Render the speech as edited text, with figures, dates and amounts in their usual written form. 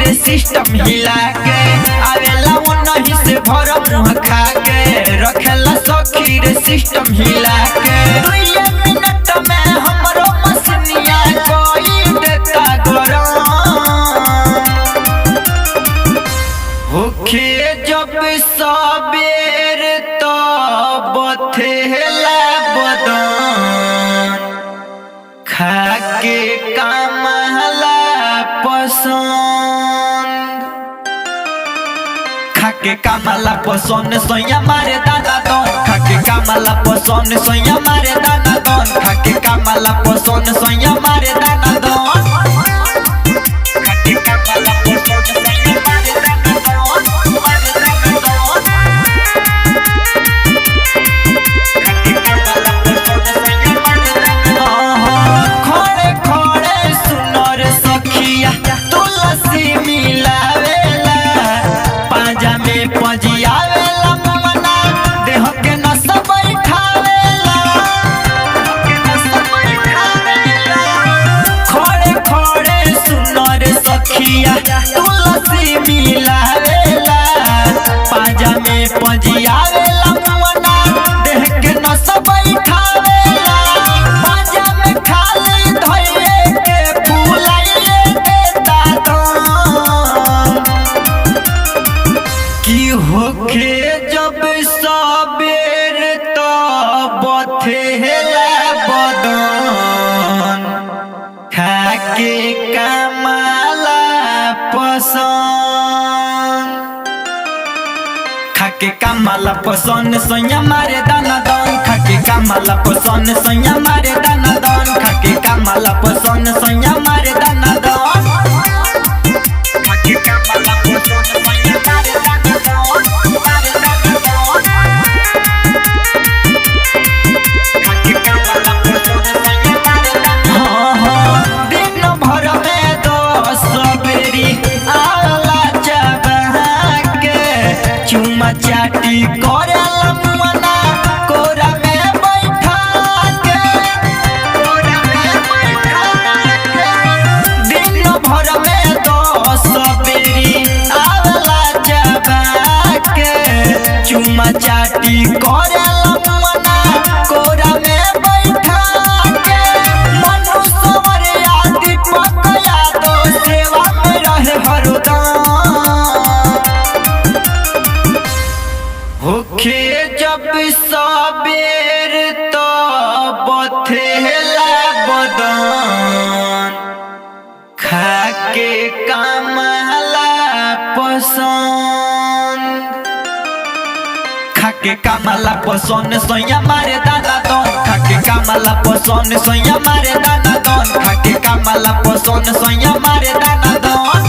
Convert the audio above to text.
रे सिस्टम हिला के आवेला वो नहीं से भर मुँह खा के रखेला सखी रे सिस्टम हिला के 2 मिनट में हमरो मसनिया कोई देता गरम होखे जब सबेर तो बथेला बदन खाके कामला पसंद खाके कामला पसंद सोया मारे दादा दोन खाके कामला पसंद सोया मारे दादा दोन खाके कामला पसंद सोया मारे दादा दोन खाके कामला पसंद सोया मारे दादा दोन मारे दादा दोन खाके कामला पसंद सोया मारे दादा दोन खोड़े खोड़े सुनर सखिया तुलसी मिलावेला पाजा में पजियावेला मना देह के नस बैठावेला खोड़े खोड़े सुनर सखिया तुलसी मिलावेला पाजा में पजियावेला मना देह के नस बैठावेला पाजा में खाली धइले के फुलाइले देता दम की होखे जब सबेर तो बथेला बदन खाके कामला पसंद खाके कामला पसंद सोया मारे दाना दन खाके कामला पसंद सोया मारे दाना दन खाके कामला पसंद सोया मारे दाना दन खाके कामला पसंद सोया मारे दाना दन मारे दाना दन खाके कामला पसंद सोया मारे दाना दिन भर में 10 बेरी आला चबहा के चुमा चाटी करेला मुआना कोरा में बैठा के कोरा में बैठा के दिन भर में 10 बेरी आला चबहा के चुमा चाटी करेला मुआना कोरा में बैठा के मनु सवरिया दीपक यादव सेवा में रहे हरदम होखे जब सबेर तो बथेला बदन खाके कामला पसंद खाके कामला पसंद सोया मारे दादा दोन खाके कामला पसंद सोया मारे दादा दोन खाके कामला पसंद सोया मारे दादा दोन